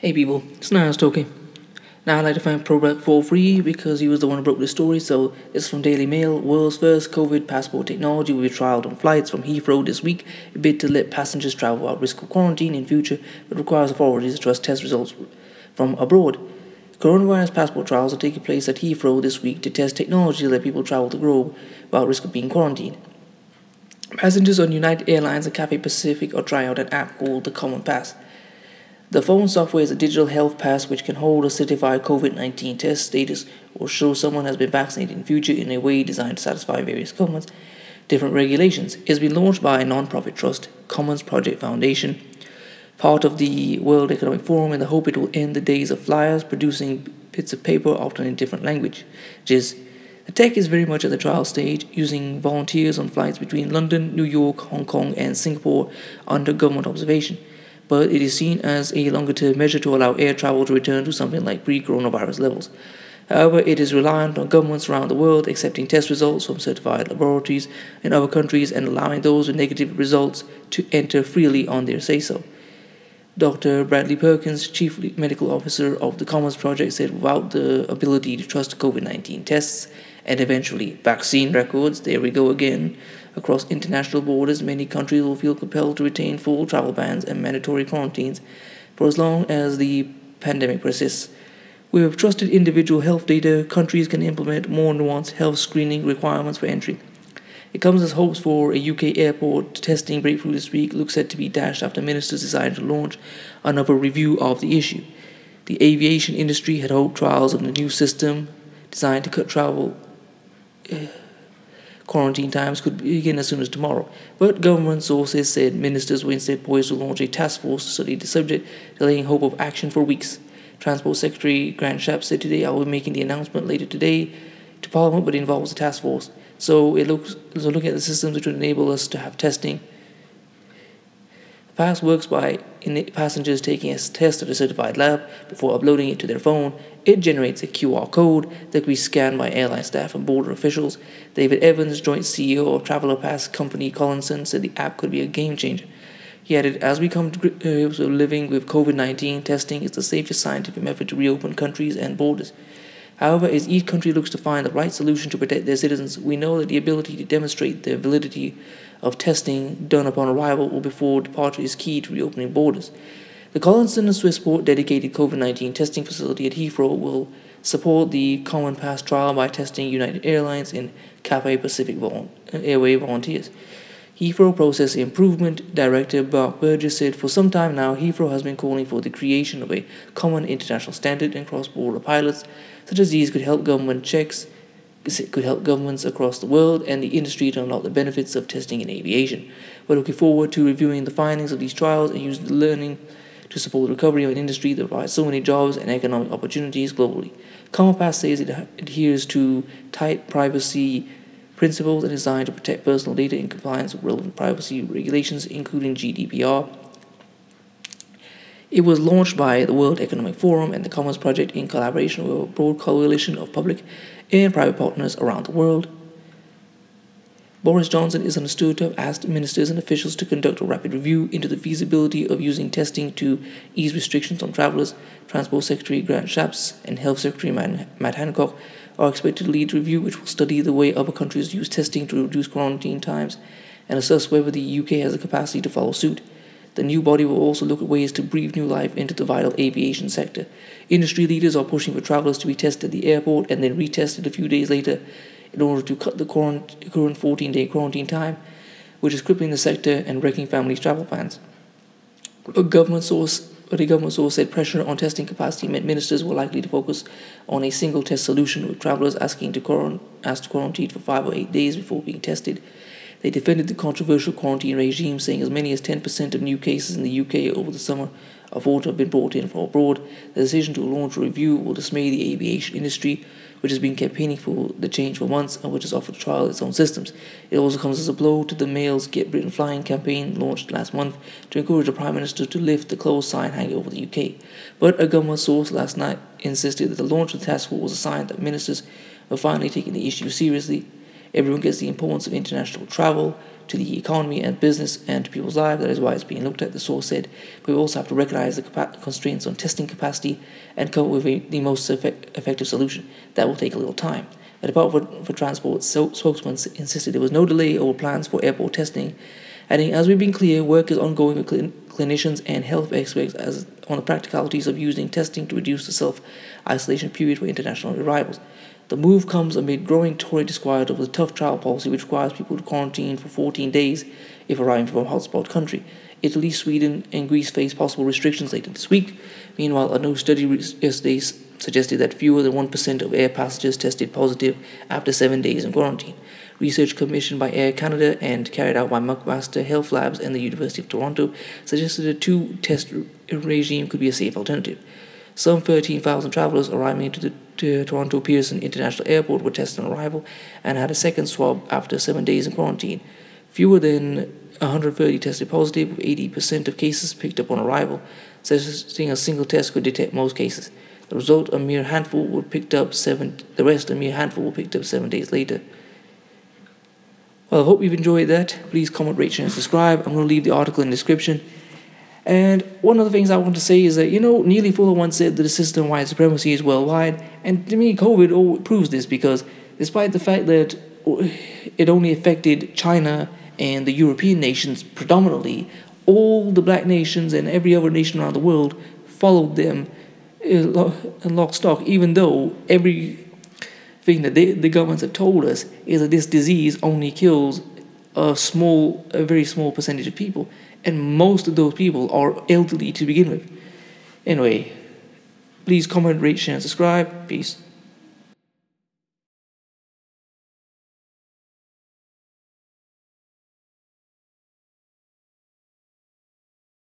Hey people, it's Niles Toki. Now I'd like to thank ProBlack for free because he was the one who broke the story. So it's from Daily Mail. World's first COVID passport technology will be trialed on flights from Heathrow this week. A bid to let passengers travel without risk of quarantine in future, but requires authorities to trust test results from abroad. Coronavirus passport trials are taking place at Heathrow this week to test technology to let people travel the globe without risk of being quarantined. Passengers on United Airlines and Cathay Pacific are trying out an app called the Common Pass. The phone software is a digital health pass which can hold a certified COVID-19 test status or show someone has been vaccinated in future in a way designed to satisfy various governments' different regulations. It has been launched by a non-profit trust, Commons Project Foundation, part of the World Economic Forum, in the hope it will end the days of flyers producing bits of paper often in different languages. The tech is very much at the trial stage, using volunteers on flights between London, New York, Hong Kong and Singapore under government observation. But it is seen as a longer-term measure to allow air travel to return to something like pre-coronavirus levels. However, it is reliant on governments around the world accepting test results from certified laboratories in other countries and allowing those with negative results to enter freely on their say-so. Dr. Bradley Perkins, Chief Medical Officer of the Commons Project, said without the ability to trust COVID-19 tests and eventually vaccine records, there we go again, across international borders, many countries will feel compelled to retain full travel bans and mandatory quarantines for as long as the pandemic persists. With trusted individual health data, countries can implement more nuanced health screening requirements for entry. It comes as hopes for a UK airport testing breakthrough this week looks set to be dashed after ministers decided to launch another review of the issue. The aviation industry had hoped trials of the new system, designed to cut travel quarantine times, could begin as soon as tomorrow. But government sources said ministers were instead poised to launch a task force to study the subject, delaying hope of action for weeks. Transport Secretary Grant Shapps said today, "I will be making the announcement later today to Parliament, but it involves a task force. So looking at the systems which would enable us to have testing. The pass works by passengers taking a test at a certified lab before uploading it to their phone. It generates a QR code that can be scanned by airline staff and border officials. David Evans, joint CEO of Traveller Pass company Collinson, said the app could be a game changer. He added, "As we come to grips with living with COVID-19, testing is the safest scientific method to reopen countries and borders. However, as each country looks to find the right solution to protect their citizens, we know that the ability to demonstrate the validity of testing done upon arrival or before departure is key to reopening borders." The Collinson and Swissport dedicated COVID-19 testing facility at Heathrow will support the Common Pass trial by testing United Airlines and Cathay Pacific Airway volunteers. Heathrow Process Improvement Director Mark Burgess said, "For some time now, Heathrow has been calling for the creation of a common international standard, and cross-border pilots such as these could help governments across the world and the industry to unlock the benefits of testing in aviation. We're looking forward to reviewing the findings of these trials and using the learning to support the recovery of an industry that provides so many jobs and economic opportunities globally." Common Pass says it adheres to tight privacy principles and is designed to protect personal data in compliance with relevant privacy regulations, including GDPR. It was launched by the World Economic Forum and the Commons Project in collaboration with a broad coalition of public and private partners around the world. Boris Johnson is understood to have asked ministers and officials to conduct a rapid review into the feasibility of using testing to ease restrictions on travellers. Transport Secretary Grant Shapps and Health Secretary Matt Hancock are expected to lead a review which will study the way other countries use testing to reduce quarantine times and assess whether the UK has the capacity to follow suit. The new body will also look at ways to breathe new life into the vital aviation sector. Industry leaders are pushing for travellers to be tested at the airport and then retested a few days later in order to cut the current 14-day quarantine time, which is crippling the sector and wrecking families' travel plans. A government source said pressure on testing capacity meant ministers were likely to focus on a single test solution, with travellers asked to quarantine for 5 or 8 days before being tested. They defended the controversial quarantine regime, saying as many as 10% of new cases in the UK over the summer are thought to have been brought in from abroad. The decision to launch a review will dismay the aviation industry, which has been campaigning for the change for months and which has offered to trial its own systems. It also comes as a blow to the Mail's Get Britain Flying campaign launched last month to encourage the Prime Minister to lift the closed sign hanging over the UK. But a government source last night insisted that the launch of the task force was a sign that ministers were finally taking the issue seriously. Everyone gets the importance of international travel. to the economy and business and to people's lives. That is why it's being looked at, the source said. But we also have to recognize the constraints on testing capacity and come up with the most effective solution. That will take a little time. The Department for Transport spokesman insisted there was no delay over plans for airport testing, adding, as we've been clear, work is ongoing with clinicians and health experts on the practicalities of using testing to reduce the self-isolation period for international arrivals. The move comes amid growing Tory disquiet over the tough travel policy which requires people to quarantine for 14 days if arriving from a hotspot country. Italy, Sweden and Greece face possible restrictions later this week. Meanwhile, a new study yesterday suggested that fewer than 1% of air passengers tested positive after 7 days in quarantine. Research commissioned by Air Canada and carried out by McMaster Health Labs and the University of Toronto suggested a two-test regime could be a safe alternative. Some 13,000 travellers arriving into the Toronto Pearson International Airport were tested on arrival and had a second swab after 7 days in quarantine. Fewer than 130 tested positive, with 80% of cases picked up on arrival, suggesting a single test could detect most cases. The result, a mere handful were picked up 7 days later. Well, I hope you've enjoyed that. Please comment, rate, share, and subscribe. I'm going to leave the article in the description. And one of the things I want to say is that, Neely Fuller once said that the system of white supremacy is worldwide. And to me, COVID proves this, because despite the fact that it only affected China and the European nations predominantly, all the black nations and every other nation around the world followed them in lock stock, even though everything that the governments have told us is that this disease only kills a very small percentage of people, and most of those people are elderly to begin with. Anyway, please comment, rate, share, and subscribe. Peace.